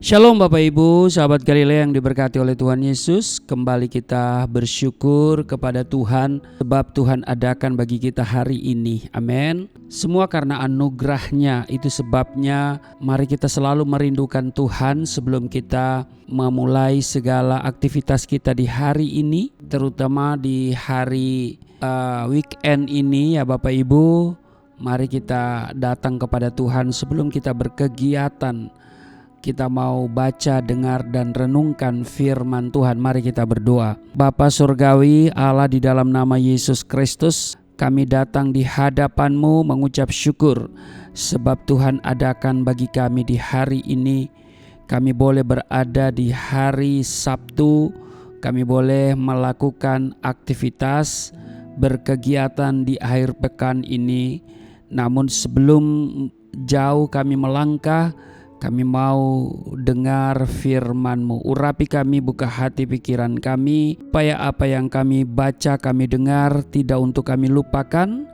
Shalom Bapak Ibu, sahabat Galilea yang diberkati oleh Tuhan Yesus. Kembali kita bersyukur kepada Tuhan sebab Tuhan adakan bagi kita hari ini. Amin. Semua karena anugerah-Nya, itu sebabnya mari kita selalu merindukan Tuhan sebelum kita memulai segala aktivitas kita di hari ini, terutama di hari weekend ini ya Bapak Ibu. Mari kita datang kepada Tuhan sebelum kita berkegiatan. Kita mau baca, dengar, dan renungkan firman Tuhan. Mari kita berdoa. Bapa Surgawi, Allah, di dalam nama Yesus Kristus, kami datang di hadapan-Mu mengucap syukur sebab Tuhan adakan bagi kami di hari ini. Kami boleh berada di hari Sabtu, kami boleh melakukan aktivitas berkegiatan di akhir pekan ini. Namun sebelum jauh kami melangkah, kami mau dengar firman-Mu. Urapi kami, buka hati pikiran kami, supaya apa yang kami baca, kami dengar tidak untuk kami lupakan,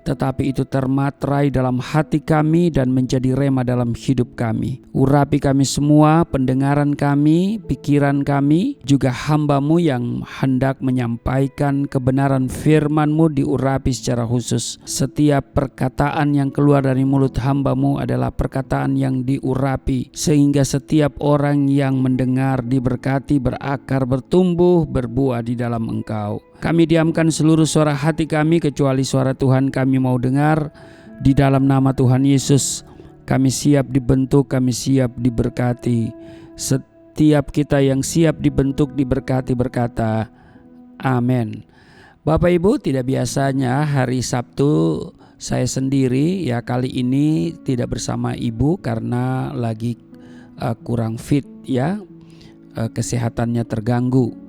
tetapi itu termaterai dalam hati kami dan menjadi rema dalam hidup kami. Urapi kami semua, pendengaran kami, pikiran kami, juga hamba-Mu yang hendak menyampaikan kebenaran firman-Mu diurapi secara khusus. Setiap perkataan yang keluar dari mulut hamba-Mu adalah perkataan yang diurapi, sehingga setiap orang yang mendengar diberkati, berakar, bertumbuh, berbuah di dalam Engkau. Kami diamkan seluruh suara hati kami kecuali suara Tuhan kami mau dengar. Di dalam nama Tuhan Yesus kami siap dibentuk, kami siap diberkati. Setiap kita yang siap dibentuk, diberkati, berkata amin. Bapak Ibu, tidak biasanya hari Sabtu saya sendiri, ya kali ini tidak bersama Ibu karena lagi kurang fit ya, kesehatannya terganggu.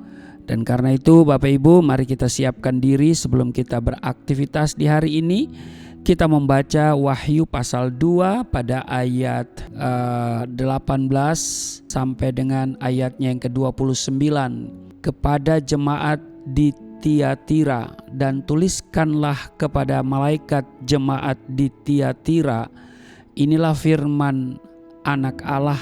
Dan karena itu Bapak Ibu, mari kita siapkan diri sebelum kita beraktivitas di hari ini. Kita membaca Wahyu pasal 2 pada ayat 18 sampai dengan ayatnya yang ke-29. Kepada jemaat di Tiatira, dan tuliskanlah kepada malaikat jemaat di Tiatira, inilah firman Anak Allah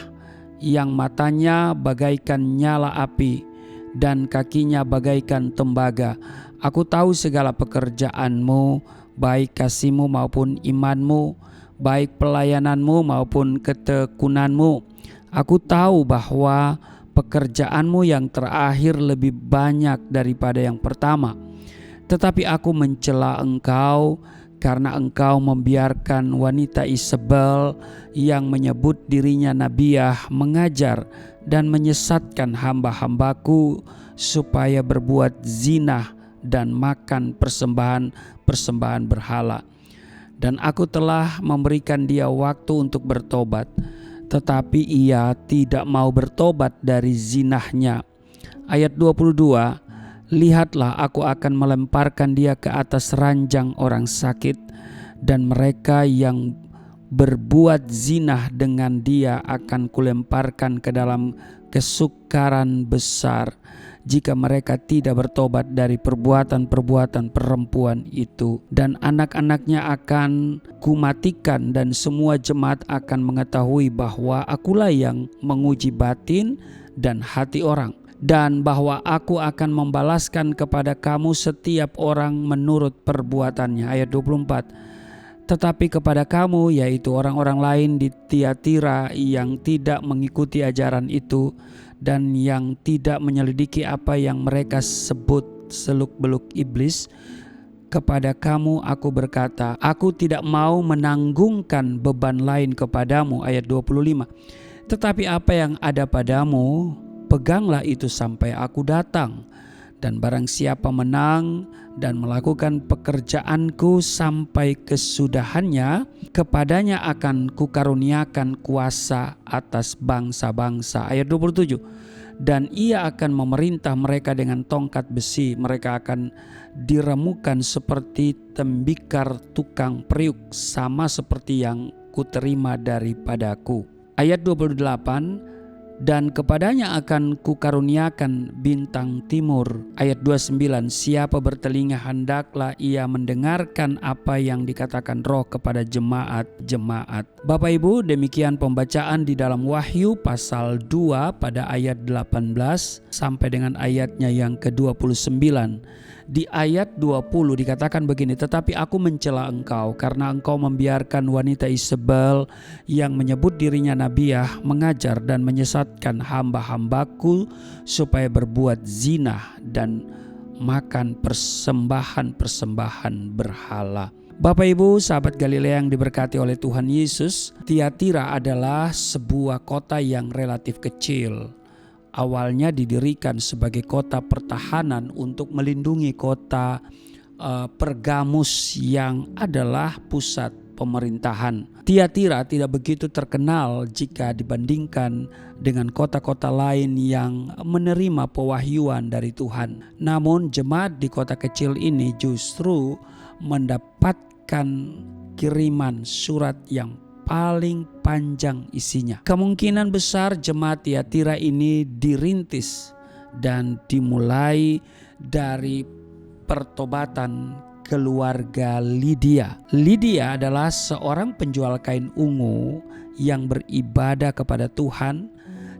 yang matanya bagaikan nyala api dan kakinya bagaikan tembaga. Aku tahu segala pekerjaanmu, baik kasihmu maupun imanmu, baik pelayananmu maupun ketekunanmu. Aku tahu bahwa pekerjaanmu yang terakhir lebih banyak daripada yang pertama. Tetapi aku mencela engkau karena engkau membiarkan wanita Isabel yang menyebut dirinya nabiah mengajar dan menyesatkan hamba-hambaku supaya berbuat zina dan makan persembahan berhala. Dan aku telah memberikan dia waktu untuk bertobat, tetapi ia tidak mau bertobat dari zinahnya. Ayat 22, lihatlah aku akan melemparkan dia ke atas ranjang orang sakit, dan mereka yang berbuat zinah dengan dia akan kulemparkan ke dalam kesukaran besar jika mereka tidak bertobat dari perbuatan-perbuatan perempuan itu. Dan anak-anaknya akan kumatikan, dan semua jemaat akan mengetahui bahwa akulah yang menguji batin dan hati orang, dan bahwa aku akan membalaskan kepada kamu setiap orang menurut perbuatannya. Ayat 24, tetapi kepada kamu, yaitu orang-orang lain di Tiatira yang tidak mengikuti ajaran itu dan yang tidak menyelidiki apa yang mereka sebut seluk-beluk iblis, kepada kamu aku berkata, aku tidak mau menanggungkan beban lain kepadamu. Ayat 25, tetapi apa yang ada padamu, peganglah itu sampai aku datang. Dan barang siapa menang dan melakukan pekerjaanku sampai kesudahannya, kepadanya akan kukaruniakan kuasa atas bangsa-bangsa. Ayat 27, dan ia akan memerintah mereka dengan tongkat besi. Mereka akan diremukan seperti tembikar tukang periuk, sama seperti yang kuterima daripadaku. Ayat 28, dan kepadanya akan kukaruniakan bintang timur. Ayat 29, siapa bertelinga hendaklah ia mendengarkan apa yang dikatakan Roh kepada jemaat-jemaat. Bapak Ibu, demikian pembacaan di dalam Wahyu pasal 2 pada ayat 18 sampai dengan ayatnya yang ke-29. Di ayat 20 dikatakan begini, tetapi aku mencela engkau karena engkau membiarkan wanita Isabel yang menyebut dirinya nabiah mengajar dan menyesatkan hamba-hambaku supaya berbuat zina dan makan persembahan-persembahan berhala. Bapak Ibu, sahabat Galilea yang diberkati oleh Tuhan Yesus, Tiatira adalah sebuah kota yang relatif kecil. Awalnya didirikan sebagai kota pertahanan untuk melindungi kota Pergamus yang adalah pusat pemerintahan. Tiatira tidak begitu terkenal jika dibandingkan dengan kota-kota lain yang menerima pewahyuan dari Tuhan. Namun jemaat di kota kecil ini justru mendapatkan kiriman surat yang paling panjang isinya. Kemungkinan besar jemaat Tiatira ini dirintis dan dimulai dari pertobatan keluarga Lydia. Lydia adalah seorang penjual kain ungu yang beribadah kepada Tuhan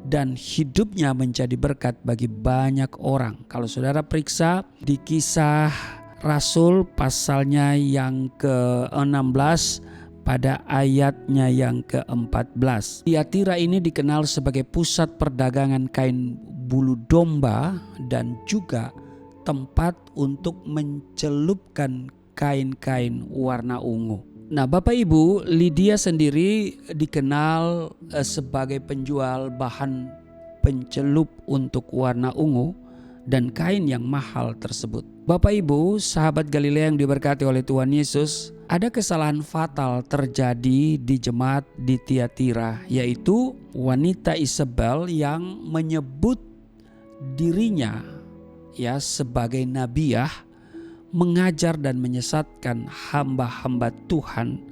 dan hidupnya menjadi berkat bagi banyak orang. Kalau saudara periksa di Kisah Rasul pasalnya yang ke-16 pada ayatnya yang ke-14. Tiatira ini dikenal sebagai pusat perdagangan kain bulu domba dan juga tempat untuk mencelupkan kain-kain warna ungu. Nah, Bapak Ibu, Lydia sendiri dikenal sebagai penjual bahan pencelup untuk warna ungu dan kain yang mahal tersebut. Bapak Ibu, sahabat Galilea yang diberkati oleh Tuhan Yesus, ada kesalahan fatal terjadi di jemaat di Tiatira, yaitu wanita Isabel yang menyebut dirinya sebagai nabiah, mengajar dan menyesatkan hamba-hamba Tuhan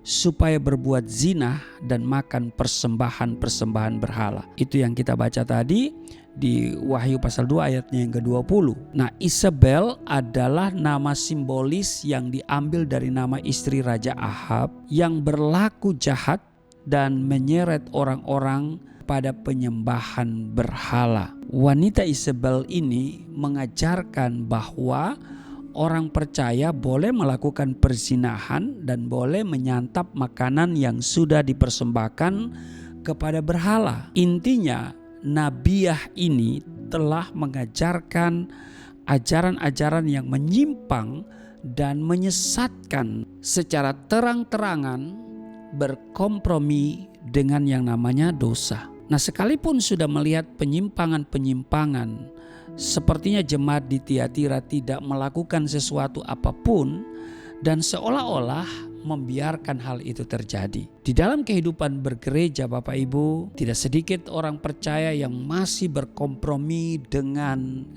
supaya berbuat zina dan makan persembahan-persembahan berhala. Itu yang kita baca tadi di Wahyu pasal 2 ayatnya yang ke-20. Nah, Isabel adalah nama simbolis yang diambil dari nama istri Raja Ahab yang berlaku jahat dan menyeret orang-orang pada penyembahan berhala. Wanita Isabel ini mengajarkan bahwa orang percaya boleh melakukan perzinahan dan boleh menyantap makanan yang sudah dipersembahkan kepada berhala. Intinya, nabiah ini telah mengajarkan ajaran-ajaran yang menyimpang dan menyesatkan secara terang-terangan, berkompromi dengan yang namanya dosa. Nah, sekalipun sudah melihat penyimpangan-penyimpangan, sepertinya jemaat di Tiatira tidak melakukan sesuatu apapun dan seolah-olah membiarkan hal itu terjadi. Di dalam kehidupan bergereja, Bapak Ibu, tidak sedikit orang percaya yang masih berkompromi dengan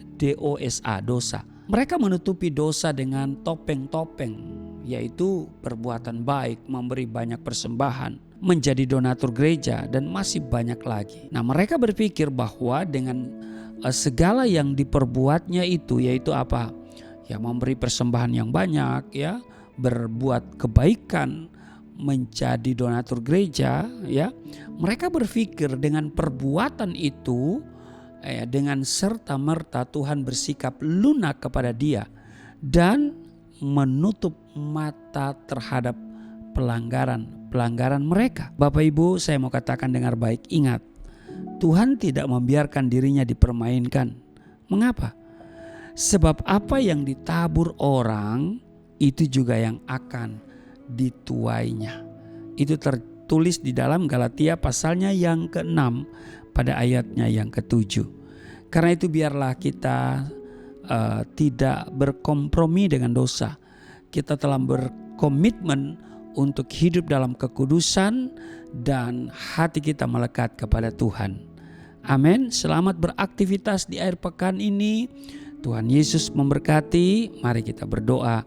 dosa. Mereka menutupi dosa dengan topeng-topeng, yaitu perbuatan baik, memberi banyak persembahan, menjadi donatur gereja, dan masih banyak lagi. Nah, mereka berpikir bahwa dengan segala yang diperbuatnya itu, yaitu apa? Ya, memberi persembahan yang banyak, ya, berbuat kebaikan, menjadi donatur gereja, ya. Mereka berpikir dengan perbuatan itu, dengan serta-merta Tuhan bersikap lunak kepada dia dan menutup mata terhadap pelanggaran mereka. Bapak Ibu, saya mau katakan dengar baik, ingat, Tuhan tidak membiarkan dirinya dipermainkan. Mengapa? Sebab apa yang ditabur orang, itu juga yang akan dituainya. Itu tertulis di dalam Galatia pasalnya yang ke-6 pada ayatnya yang ke-7. Karena itu biarlah kita tidak berkompromi dengan dosa. Kita telah berkomitmen untuk hidup dalam kekudusan dan hati kita melekat kepada Tuhan. Amin. Selamat beraktivitas di akhir pekan ini. Tuhan Yesus memberkati. Mari kita berdoa.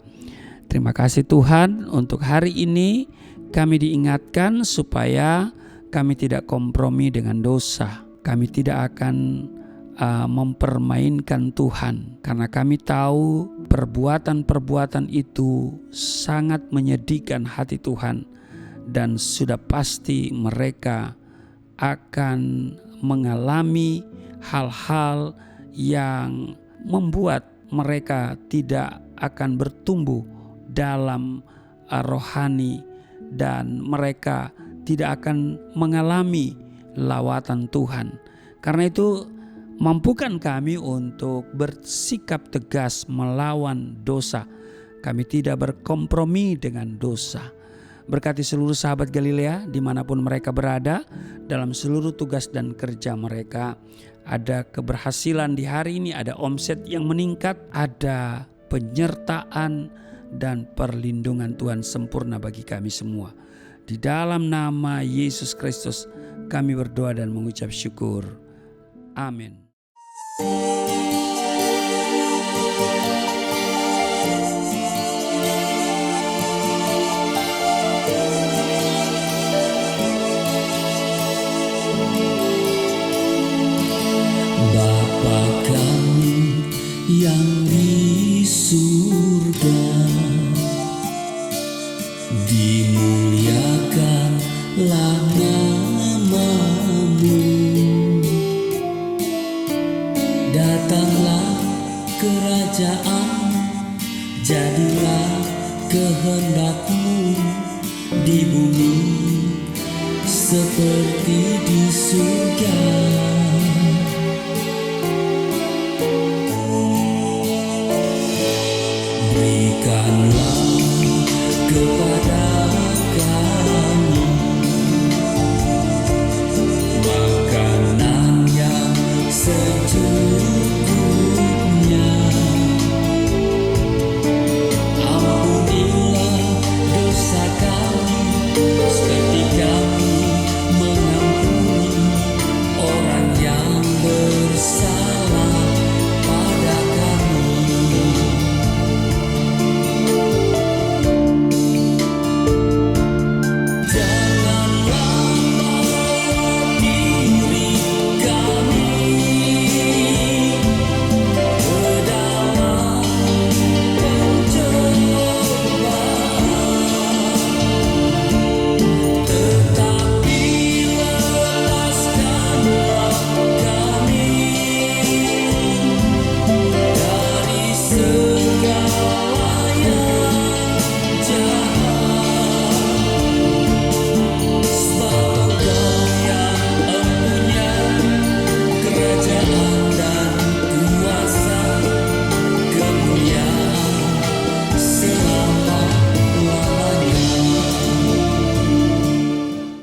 Terima kasih Tuhan, untuk hari ini kami diingatkan supaya kami tidak kompromi dengan dosa. Kami tidak akan mempermainkan Tuhan, karena kami tahu perbuatan-perbuatan itu sangat menyedihkan hati Tuhan, dan sudah pasti mereka akan mengalami hal-hal yang membuat mereka tidak akan bertumbuh dalam rohani, dan mereka tidak akan mengalami lawatan Tuhan. Karena itu, mampukan kami untuk bersikap tegas melawan dosa. Kami tidak berkompromi dengan dosa. Berkati seluruh sahabat Galilea dimanapun mereka berada, dalam seluruh tugas dan kerja mereka. Ada keberhasilan di hari ini, ada omset yang meningkat, ada penyertaan dan perlindungan Tuhan sempurna bagi kami semua. Di dalam nama Yesus Kristus kami berdoa dan mengucap syukur. Amin. Bapa kami yang di surga, dimuliakanlah nama-Mu. Datanglah kerajaan, jadilah kehendak-Mu di bumi seperti di surga. Berikanlah kepada